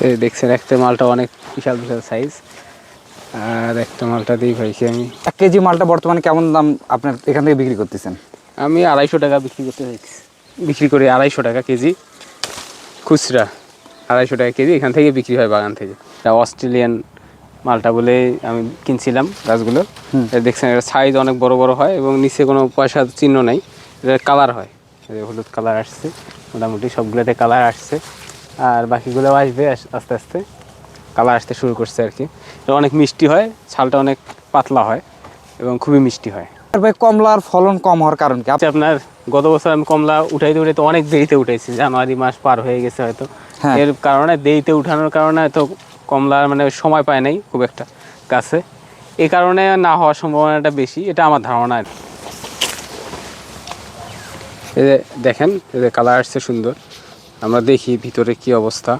এই দেখছেন একটা মালটা অনেক বিশাল বিশাল সাইজ, আর একটা মালটা দিই ভাইকে আমি 1 কেজি মালটা বর্তমানে কেমন দাম আপনার এখান থেকে বিক্রি করতেছেন? আমি 250 টাকা বিক্রি করি 250 টাকা কেজি খুচরা, 250 টাকা কেজি এখান থেকে বিক্রি হয় বাগান থেকে। এটা অস্ট্রেলিয়ান মালটা বলে আমি কিনছিলাম গাছগুলো। দেখছেন এটা সাইজ অনেক বড় বড় হয় এবং নিচে কোনো পয়সার চিহ্ন নেই, এটা কালার হয়, হলুদ কালার আসছে, মোটামুটি সবগুলোতে কালার আসছে, আর বাকিগুলো আসবে আস্তে আস্তে, কালার আসতে শুরু করছে আর কি। এটা অনেক মিষ্টি হয়, ছালটা অনেক পাতলা হয় এবং খুবই মিষ্টি হয়। আর ভাই কমলার ফলন কম হওয়ার কারণ কি? আপনার গত বছর আমি কমলা উঠাইতে উঠাইতে অনেক দেরিতে উঠাইছি, জানুয়ারি মাস পার হয়ে গেছে হয়তো, হ্যাঁ, এর কারণে দেরিতে উঠানোর কারণে হয়তো কমলার মানে সময় পায় নাই খুব একটা গাছে, এই কারণে না হওয়ার সম্ভাবনাটা বেশি, এটা আমার ধারণা। এই যে দেখেন, এই যে কালার আসছে সুন্দর, আমরা দেখি ভিতরে কি অবস্থা।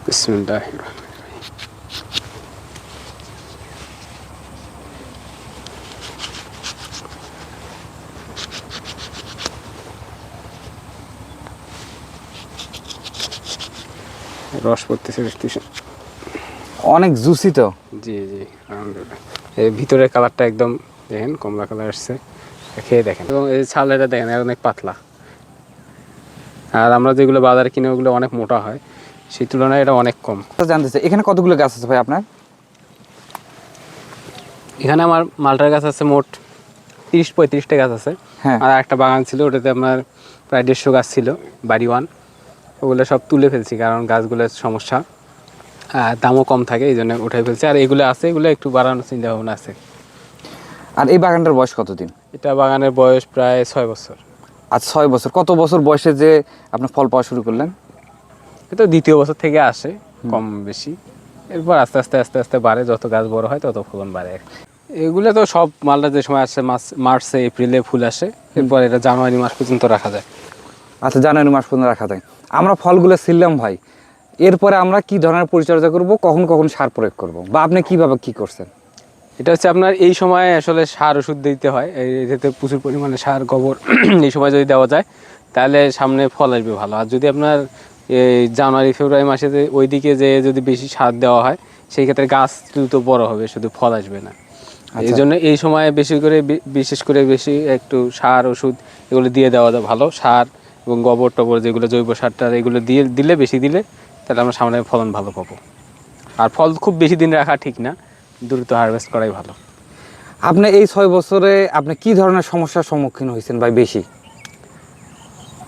বিসমিল্লাহ। রস পড়তেছে দেখতেছি, অনেক জুসি তো। জি জি আলহামদুলিল্লাহ। এই ভিতরের কালারটা একদম দেখেন কমলা কালার আসছে, খেয়ে দেখেন, এবং এই ছালটা দেখেন অনেক পাতলা, আর আমরা যেগুলো বাজারে কিনে ওগুলো অনেক মোটা হয়, সেই তুলনায় এটা অনেক কম। জানতে চাই এখানে কতগুলো গাছ আছে ভাই আপনার? এখানে আমার মালটার গাছ আছে মোট 30-35টা গাছ আছে। হ্যাঁ, আর একটা বাগান ছিল, ওটাতে আপনার প্রায় 150 গাছ ছিল, বাড়ি ওয়ান, ওগুলো সব তুলে ফেলছি কারণ গাছগুলোর সমস্যা, দামও কম থাকে এই জন্য উঠাই ফেলছি। আর এগুলো আছে, এগুলো একটু বাড়ানোর চিন্তা ভাবনা আছে। আর এই বাগানটার বয়স কতদিন? এটা বাগানের বয়স প্রায় 6 বছর। আজ 6 বছর। কত বছর বয়সে যে আপনি ফল পাওয়া শুরু করলেন? এটা দ্বিতীয় বছর থেকে আসে কম বেশি, এরপর আস্তে আস্তে আস্তে আস্তে বাড়ে, যত গাছ বড় হয় তত ফলন বাড়ে। এগুলো তো সব মালটা যে সময় আসে মার্চে এপ্রিলে ফুল আসে, এরপর এটা জানুয়ারি মাস পর্যন্ত রাখা যায়। আচ্ছা, জানুয়ারি মাস পর্যন্ত রাখা যায়। আমরা ফলগুলো ছিললাম ভাই, এরপরে আমরা কি ধরনের পরিচর্যা করব, কখন কখন সার প্রয়োগ করব, বা আপনি কিভাবে কি করছেন? এটা হচ্ছে আপনার এই সময় আসলে সার ওষুধ দিতে হয়, এতে প্রচুর পরিমাণে সার গোবর এই সময় যদি দেওয়া যায় তাহলে সামনে ফল আসবে ভালো। আর যদি আপনার এই জানুয়ারি ফেব্রুয়ারি মাসে ওইদিকে যে যদি বেশি সার দেওয়া হয়, সেই ক্ষেত্রে গাছ দ্রুত বড় হবে, শুধু ফল আসবে না। এই জন্য এই সময় বেশি করে বিশেষ করে বেশি একটু সার ওষুধ এগুলো দিয়ে দেওয়া যায় ভালো, সার এবং গোবর টবর যেগুলো জৈব সারটা এগুলো দিলে বেশি দিলে তাহলে আমরা সামনে ফলন ভালো পাবো। আর ফল খুব বেশি দিন রাখা ঠিক না, দ্রুত হারভেস্ট করাই ভালো। আপনি এই 6 বছরে আপনি কি ধরনের সমস্যার সম্মুখীন হয়েছেন ভাই বেশি?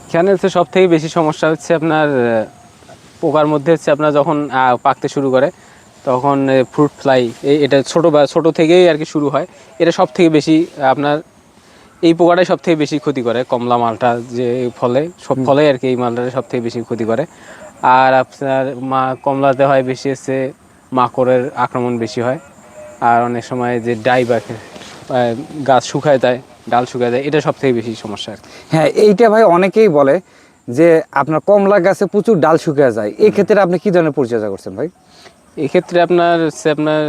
এখানে হচ্ছে সব থেকে বেশি সমস্যা হচ্ছে আপনার পোকার মধ্যে হচ্ছে আপনার যখন পাকতে শুরু করে তখন ফ্রুট ফ্লাই, এটা ছোট থেকেই আর কি শুরু হয়, এটা সব থেকে বেশি আপনার এই পোকাটাই সব থেকে বেশি ক্ষতি করে কমলা মালটা, যে ফলে সব ফলে আর কি এই মালটা সব থেকে বেশি ক্ষতি করে। আর আপনার কমলাতে হয় বেশি হচ্ছে মাকড়ের আক্রমণ বেশি হয়, আর অনেক সময় যে গাছ শুকায় যায়, ডাল শুকায় যায়, এটা সব থেকে বেশি সমস্যা আর কি। হ্যাঁ, এইটা ভাই অনেকেই বলে যে আপনার কমলা গাছে প্রচুর ডাল শুকিয়ে যায়, এই ক্ষেত্রে আপনি কি ধরনের পরিচর্যা করছেন ভাই? এক্ষেত্রে আপনার হচ্ছে আপনার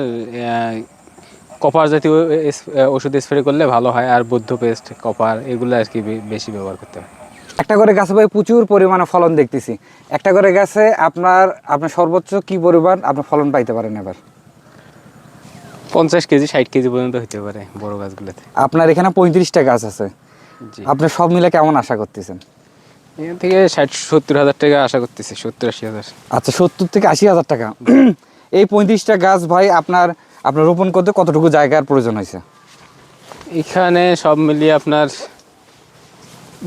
কপার জাতীয় ওষুধ স্প্রে করলে ভালো হয়, আর বৌদ্ধ পেস্ট কপার এগুলো আর কি বেশি ব্যবহার করতে হয়। একটা করে গাছে ভাই প্রচুর পরিমাণে ফলন দেখতেছি, একটা করে গাছে আপনার আপনার সর্বোচ্চ কি পরিমাণ আপনার ফলন পাইতে পারেন এবার? 50 কেজি 60 কেজি পর্যন্ত হতে পারে বড় গাছগুলোতে। আপনার এখানে 35টা গাছ আছে, জি, আপনি সব মিলে কেমন আশা করতেছেন? এখান থেকে 60-70 হাজার টাকা আশা করতেছি, 70-80 হাজার। আচ্ছা, 70 থেকে 80 হাজার টাকা। এই 35টা গাছ ভাই আপনার আপনার রোপণ করতে কতটুকু জায়গার প্রয়োজন হয়েছে? এখানে সব মিলিয়ে আপনার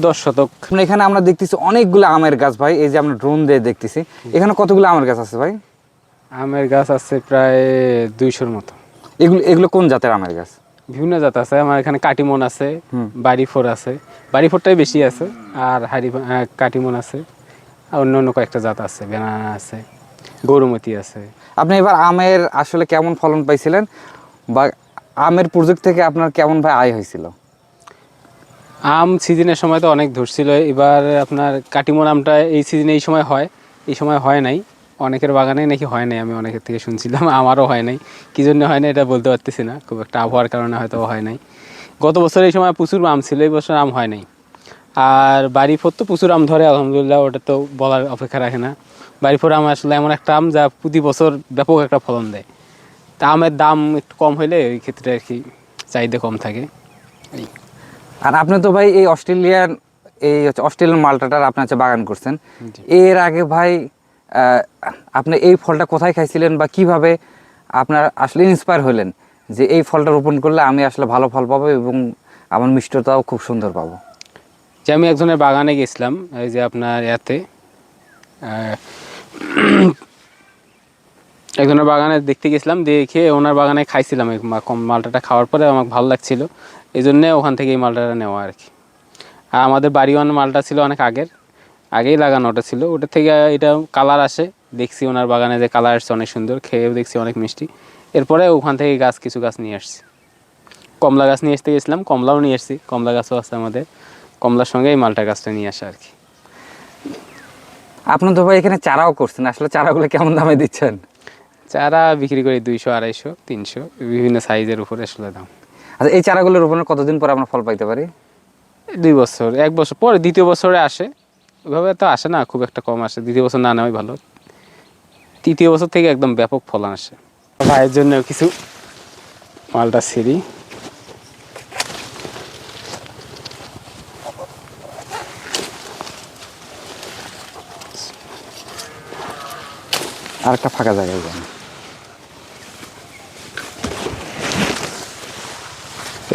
10 শতক। এখানে আমরা দেখতেছি অনেকগুলো আমের গাছ ভাই, এই যে আমরা ড্রোন দিয়ে দেখতেছি, এখানে কতগুলো আমের গাছ আছে ভাই? আমের গাছ আছে প্রায় 200-র মতো। এগুলো এগুলো কোন জাতের আমের গাছ? বিভিন্ন জাত আছে, আমার এখানে কাটিমন আছে, বাড়িফোর আছে, বাড়িফোরটাই বেশি আছে, আর কাটিমন আছে, আর অন্য অন্য কয়েকটা জাত আছে, বেনানা আছে, গরুমতি আছে। আপনি এবার আমের আসলে কেমন ফলন পাইছিলেন, বা আমের প্রজেক্ট থেকে আপনার কেমন ভাই আয় হয়েছিল? আম সিজনের সময় তো অনেক ধরছিল, এবার আপনার কাটিমন আমটা এই সিজনে এই সময় হয়, এই সময় হয় নাই, অনেকের বাগানে নাকি হয় নাই, আমি অনেকের থেকে শুনছিলাম, আমারও হয় নাই। কী জন্য হয় না এটা বলতে পারতেছি না, খুব একটা আবহাওয়ার কারণে হয়তো হয় নাই। গত বছর এই সময় প্রচুর আম ছিল, এই বছর আম হয় নাই। আর বাড়ি ফোর তো প্রচুর আম ধরে আলহামদুলিল্লাহ, ওটা তো বলার অপেক্ষা রাখে না। বাড়ি ফোর আম আসলে এমন একটা আম যা প্রতি বছর ব্যাপক একটা ফলন দেয়। তা আমের দাম একটু কম হইলে ওই ক্ষেত্রে আর কি চাহিদা কম থাকে। আর আপনি তো ভাই এই অস্ট্রেলিয়ান মালটাটার আপনি হচ্ছে বাগান করছেন। জি। এর আগে ভাই আপনি এই ফলটা কোথায় খাইছিলেন বা কিভাবে আপনার আসলে ইন্সপায়ার হলেন যে এই ফলটা রোপণ করলে আমি আসলে ভালো ফল পাবো এবং আমার মিষ্টতাও খুব সুন্দর পাবো? যে আমি একজনের বাগানে গেছিলাম, এই যে আপনার একজনের বাগানে দেখতে গেছিলাম, দেখে ওনার বাগানে খাইছিলাম এই মালটাটা। খাওয়ার পরে আমার ভালো লাগছিল, এই জন্যে ওখান থেকে এই মালটাটা নেওয়া আর কি। আর আমাদের বাড়িওয়ান মালটা ছিল অনেক আগেই লাগানো, ওটা ছিল, ওটা থেকে এটা কালার আসে। দেখছি ওনার বাগানে যে কালার আসছে অনেক সুন্দর, খেয়েও দেখছি অনেক মিষ্টি। এরপরে ওখান থেকে কিছু গাছ নিয়ে আসছি। কমলা গাছ নিয়ে আসতে গেছিলাম, কমলাও নিয়ে আসছি, কমলা গাছও আছে আমাদের। কমলার সঙ্গে এই মালটা গাছটা নিয়ে আসা আর কি। আপনি তো ভাই এখানে চারাও করছেন, আসলে চারাগুলো কেমন দামে দিচ্ছেন? চারা বিক্রি করি 200, 250, 300, বিভিন্ন সাইজের উপরে আসলে দাম। আচ্ছা, এই চারাগুলো রোপণের কতদিন পর আমরা ফল পাইতে পারি? 2 বছর, 1 বছর পরে, দ্বিতীয় বছরে আসে। ওইভাবে তো আসে না, খুব একটা কম আসে। দ্বিতীয় বছর না নেওয়াই ভালো, তৃতীয় বছর থেকে একদম ব্যাপক ফলন আসে। ভাইয়ের জন্য কিছু মালটা সিঁড়ি। আর একটা ফাঁকা জায়গায় যান।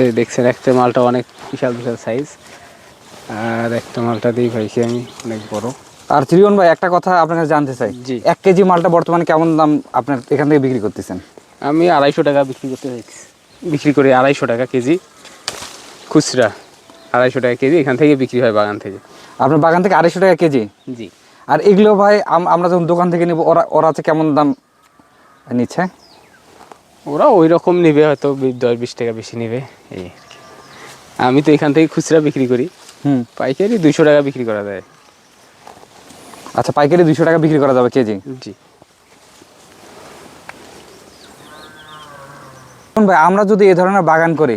এই দেখছেন একটা মালটা অনেক বিশাল সাইজ, আর একটা মালটা দিয়ে পাইছি আমি অনেক বড়। আর ত্রিয়ন ভাই, একটা কথা আপনার কাছে জানতে চাই, জি। 1 কেজি মালটা বর্তমানে কেমন দাম আপনার এখান থেকে বিক্রি করতেছেন? আমি 250 টাকা বিক্রি করি, 250 টাকা কেজি খুচরা। 250 টাকা কেজি এখান থেকে বিক্রি হয়, বাগান থেকে। আপনার বাগান থেকে 250 টাকা কেজি? জি। আর এগুলো ভাই আমরা যখন দোকান থেকে নিব, ওরা হচ্ছে কেমন দাম নিচ্ছে? ওরা ওই রকম নেবে, হয়তো 10-20 টাকা বেশি নেবে এই আর কি। আমি তো এখান থেকে খুচরা বিক্রি করি, পাইকারি 200 টাকা বিক্রি করা যায়। আচ্ছা, পাইকারি 200 টাকা বিক্রি করা যাবে কেজি? জি। ভাই, আমরা যদি এই ধরনের বাগান করি,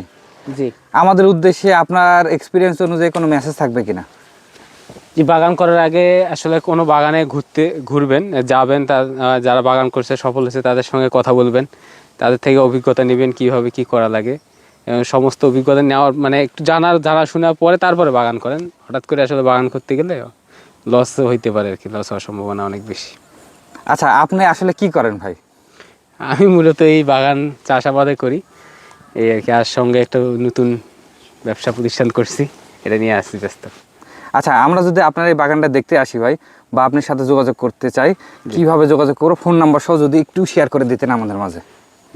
জি। আমাদের উদ্দেশ্যে আপনার এক্সপিরিয়েন্স অনুযায়ী কোনো মেসেজ থাকবে কিনা? যে বাগান করার আগে আসলে কোনো বাগানে ঘুরবেন, যাবেন, যারা বাগান করছে, সফল হয়েছে, তাদের সঙ্গে কথা বলবেন, তাদের থেকে অভিজ্ঞতা নেবেন কীভাবে কী করা লাগে। এবং সমস্ত অভিজ্ঞতা নেওয়ার মানে একটু জানা শোনার পরে তারপরে বাগান করেন। হঠাৎ করে আসলে বাগান করতে গেলে লস হইতে পারে আর কি, লস হওয়ার সম্ভাবনা অনেক বেশি। আচ্ছা, আপনি আসলে কি করেন ভাই? আমি মূলত এই বাগান চাষাবাদে করি এই আর কি। আর সঙ্গে একটা নতুন ব্যবসা প্রতিষ্ঠান করছি, এটা নিয়ে আসছি ব্যস্ত। আচ্ছা, আমরা যদি আপনার এই বাগানটা দেখতে আসি ভাই, বা আপনার সাথে যোগাযোগ করতে চাই, কিভাবে যোগাযোগ করবো? ফোন নাম্বার সহ যদি একটু শেয়ার করে দিতেন আমাদের মাঝে।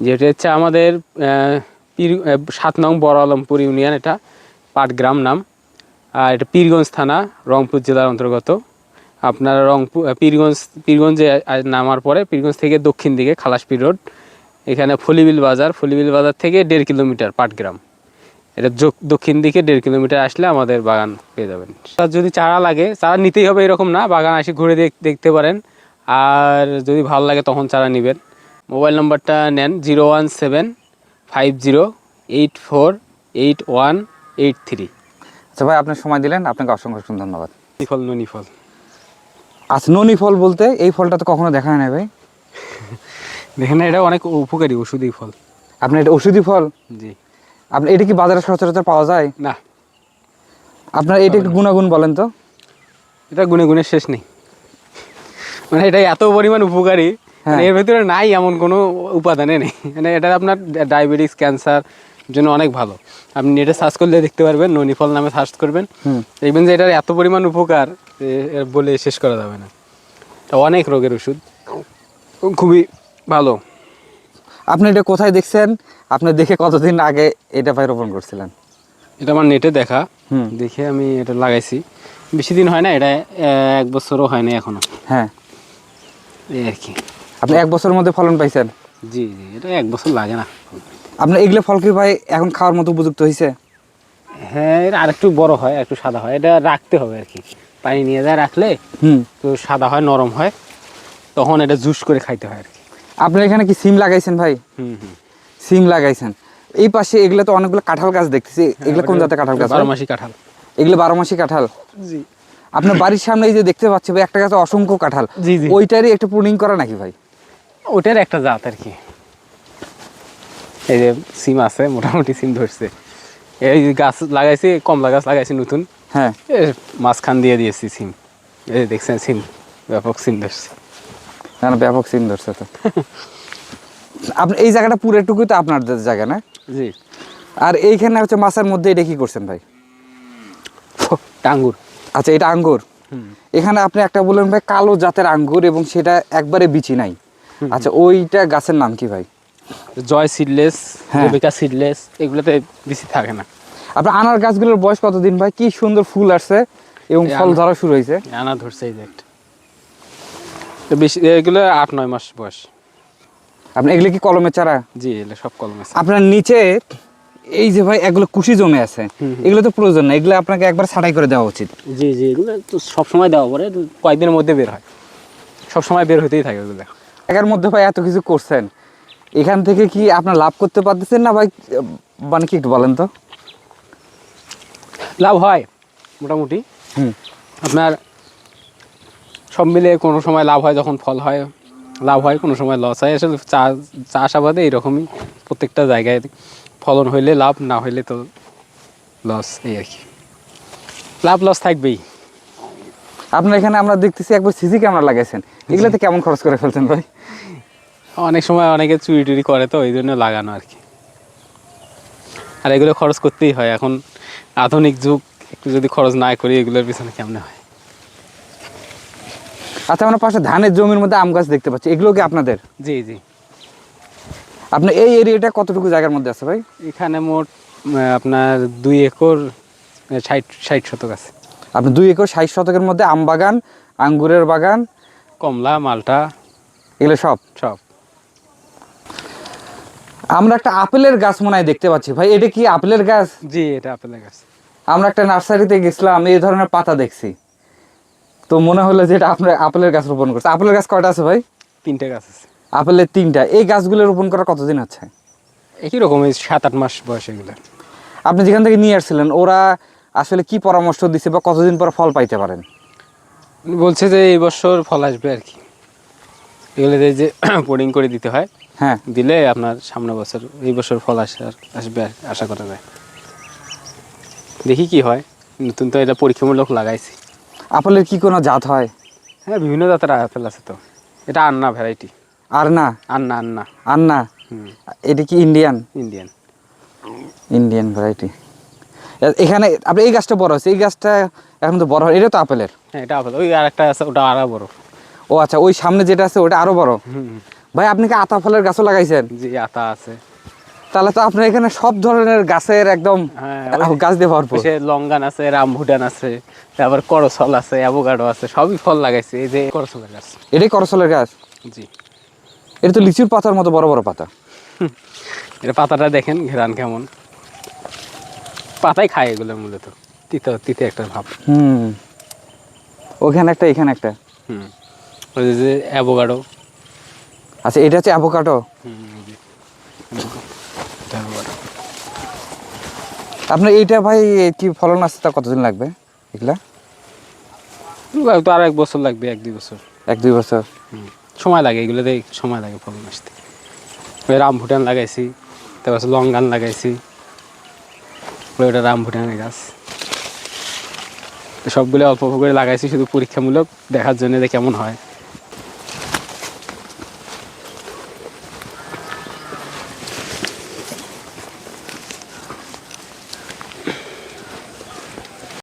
যেটা হচ্ছে আমাদের 7 নং বড় আলমপুর ইউনিয়ন, এটা পাটগ্রাম নাম। আর এটা পীরগঞ্জ থানা, রংপুর জেলার অন্তর্গত। আপনার পীরগঞ্জে নামার পরে, পীরগঞ্জ থেকে দক্ষিণ দিকে খালাসপীর রোড, এখানে ফলিবিল বাজার থেকে 1.5 কিলোমিটার পাটগ্রাম। এটা দক্ষিণ দিকে 1.5 কিলোমিটার আসলে আমাদের বাগান পেয়ে যাবেন। তার যদি চারা লাগে, চারা নিতেই হবে এরকম না, বাগান এসে ঘুরে দেখতে পারেন। আর যদি ভালো লাগে তখন চারা নেবেন। মোবাইল নম্বরটা নেন 01750848183। আচ্ছা ভাই, আপনার সময় দিলেন, আপনাকে অসংখ্য ধন্যবাদ। ননি ফল। আচ্ছা, ননি ফল বলতে এই ফলটা তো কখনো দেখা হয় না ভাই। দেখেন না, এটা অনেক উপকারী ওষুধি ফল। আপনার এটা ওষুধি ফল? জি। আপনার এটা কি বাজারে সচরাচর পাওয়া যায়? না। আপনার এটা একটু গুণাগুণ বলেন তো। এটা গুণে শেষ নেই, মানে এটা এত পরিমাণ উপকারী, মানে এর ভেতরে নাই এমন কোনো উপাদানে নেই। মানে এটা আপনার ডায়াবেটিস, ক্যান্সার জন্য অনেক ভালো। আপনি নেটে সার্চ করলে দেখতে পারবেন, ননি ফল নামে সার্চ করবেন, দেখবেন যে এটার এত পরিমাণ উপকার বলে শেষ করা যাবে না। এটা অনেক রোগের ওষুধ, খুবই ভালো। আপনি এটা কোথায় দেখছেন? আপনি দেখে কতদিন আগে এটা ভাই রোপণ করছিলেন? এটা আমার নেটে দেখা, দেখে আমি এটা লাগাইছি। বেশি দিন হয় না, এটা 1 বছরও হয় না এখনো। হ্যাঁ, এই আর কি। আপনি 1 বছরের মধ্যে ফলন পাইছেন? জি জি, এটা 1 বছর লাগে না। আপনার এগুলো ফল কি ভাই এখন খাওয়ার মতো উপযুক্ত হয়েছে? হ্যাঁ, এটা আরেকটু বড় হয়, একটু সাদা হয়। এটা রাখতে হবে আর কি, পানি নিয়ে যায় রাখলে তো সাদা হয়, নরম হয়, তখন এটা জুস করে খাইতে হয় আর কি। আপনার এখানে কি সিম লাগাইছেন ভাই? সিম লাগাইছেন। এই পাশে এগুলো তো অনেকগুলো কাঁঠাল গাছ দেখতেছি, এগুলো কোন জাতের কাঁঠাল গাছ? 12 মাসি কাঁঠাল। এগুলো 12 মাসি কাঁঠাল। জি আপনার বাড়ির সামনে এই যে দেখতে পাচ্ছি ভাই, একটা গাছে অসংখ্য কাঁঠাল, জি জি ওইটারই একটু প্রুনিং করা নাকি ভাই? ওটার একটা জাত আর কি। এই যে সিম আছে, মোটামুটি সিম ধরছে। এই যে গাছ লাগাইছি, কমলা গাছ লাগাইছি নতুন, হ্যাঁ, মাঝখান দিয়ে দিয়েছি সিম। এই দেখছেন সিম, ব্যাপক সিম ধরছে। না না, ব্যাপক সিন ধরছে তো। আপনি এই জায়গাটা পুরোটুকুই তো আপনাদের জায়গা না? জি আর এইখানে হচ্ছে মাছের মধ্যে এটা কি করছেন ভাই? আঙ্গুর। আচ্ছা, এটা আঙ্গুর। এখানে আপনি একটা বললেন ভাই কালো জাতের আঙ্গুর, এবং সেটা একবারে বিচি নাই। আচ্ছা, ওইটা গাছের নাম কি ভাই? জয় সিডলেস, হ্যাঁ। রেবেকা সিডলেস, এগুলোতে বেশি থাকে না। আপনার আনার গাছগুলোর বয়স কতদিন ভাই? কি সুন্দর ফুল আসছে এবং এই ফল ধরা শুরু হয়েছে। আনা ধরছে এই যে একটা। তো বেশি এগুলো 8-9 মাস বয়স। আপনি এগুলো কি কলমের চারা? জি, এগুলো সব কলম আছে। আপনার নিচে এই যে ভাই এগুলো কুশি জমে আছে, এগুলো তো প্রয়োজন না, এগুলো আপনাকে একবার ছাঁটাই করে দেওয়া উচিত। জি জি, এগুলো তো সবসময় দেওয়া পরে, কয়েকদিনের মধ্যে বের হয়, সবসময় বের হতেই থাকে ওগুলো। এর মধ্যে ভাই এত কিছু করছেন, এখান থেকে কি আপনার লাভ করতে পারতেছেন না ভাই? মানে কি একটু বলেন তো। লাভ হয় মোটামুটি। হুম। আপনার সব মিলে কোনো সময় লাভ হয়, যখন ফল হয় লাভ হয়, কোনো সময় লস হয়। আসলে চাষাবাদে এইরকমই, প্রত্যেকটা জায়গায় ফলন হইলে লাভ, না হইলে তো লস, এই আর কি। লাভ লস থাকবেই। আপনার এখানে আমরা দেখতেছি একবার সিসি ক্যামেরা লাগাইছেন, এগুলোতে কেমন খরচ করে ফেলছেন ভাই? অনেক সময় অনেকে চুরি টুরি করে, তো এই জন্য লাগানো আর কি। আর এগুলো খরচ করতেই হয়, এখন আধুনিক যুগ, একটু যদি খরচ না করি এগুলোর পিছনে কেমনে হয়। আচ্ছা, আমরা পাশে ধানের জমির মধ্যে আম গাছ দেখতে পাচ্ছি, এগুলো কি আপনাদের? জি জি। আপনার এই এরিয়াটা কতটুকু জায়গার মধ্যে আছে ভাই? এখানে মোট আপনার 2 একর 60 শতক আছে। আপনি 2 একর 60 শতকের মধ্যে আম বাগান, আঙ্গুরের বাগান, কমলা, মালটা, এগুলো সব। সব। আমরা একটা আপেলের গাছ মনে হয় দেখতে পাচ্ছি ভাই, এটা কি আপেলের গাছ? জি, এটা আপেলের গাছ। আমরা একটা নার্সারিতে গেছিলাম, এই ধরনের পাতা দেখছি, তো মনে হলো যে এটা আপনার আপেলের গাছ রোপণ করছে। আপেলের গাছ কয়টা আছে ভাই? 3টে গাছ আছে। আপেলের 3টা। এই গাছগুলো রোপণ করার কতদিন আছে? একই রকম, 7-8 মাস বয়স এগুলো। আপনি যেখান থেকে নিয়ে আসছিলেন, ওরা আসলে কি পরামর্শ দিচ্ছে বা কতদিন পর ফল পাইতে পারেন? বলছে যে এই বছর ফল আসবে আর কি। এগুলো যে পোডিং করে দিতে হয়, হ্যাঁ। দিলে আপনার সামনে বছর, এই বছর ফল আসবে আর আশা করা যায়। দেখি কি হয়, নতুন তো এটা পরীক্ষামূলক লাগাইছি। আপেলের কি কোনো জাত হয়? হ্যাঁ, বিভিন্ন জাতের আপেল আছে তো। এটা আন্না ভ্যারাইটি। আর না, আন্না আন্না। আর না, এটা কি ইন্ডিয়ান? ইন্ডিয়ান। Indian variety. এখানে আপনি এই গাছটা বড় হচ্ছে, এই গাছটা এখন তো বড় হয়, এটা তো আপেলের। হ্যাঁ, এটা আপেল। ওই আরেকটা আছে, ওটা আরো বড়। ও আচ্ছা, ওই সামনে যেটা আছে ওটা আরো বড়। ভাই আপনি কি আতা ফলের গাছও লাগাইছেন? জি, আতা আছে। তাহলে তো আপনার এখানে সব ধরনের গাছের একদম গাছ দিয়ে ভরপুর। সে লঙ্গান আছে, রামভুটান আছে, তারপর করসল আছে, অ্যাভোকাডো আছে, সবই ফল লাগাইছে। এই যে করসলের গাছ। এটাই করসলের গাছ? জি। এটা তো লিচুর পাতার মতো বড় বড় পাতা। এটা পাতাটা দেখেন ঘেরান কেমন, পাতাই খায় এগুলো মূলত। তিতে তিতে একটা ভাব। ওখানে একটা, এখানে একটা। ওই যে অ্যাভোকাডো। আচ্ছা, এটা হচ্ছে অ্যাভোকাডো। জি, অ্যাভোকাডো। আপনার এইটা ভাই কি ফলন আসতে তা কতদিন লাগবে এগুলা? তো আর 1 বছর লাগবে, 1-2 বছর। 1-2 বছর সময় লাগে, এগুলোতে সময় লাগে ফলন আসতে। ওই রামভুটান লাগাইছি, তারপর লঙ্গান লাগাইছি, ওইটা রামভুটানের গাছ। তো সবগুলো অল্প অল্প করে লাগাইছি, শুধু পরীক্ষামূলক দেখার জন্য যে কেমন হয়।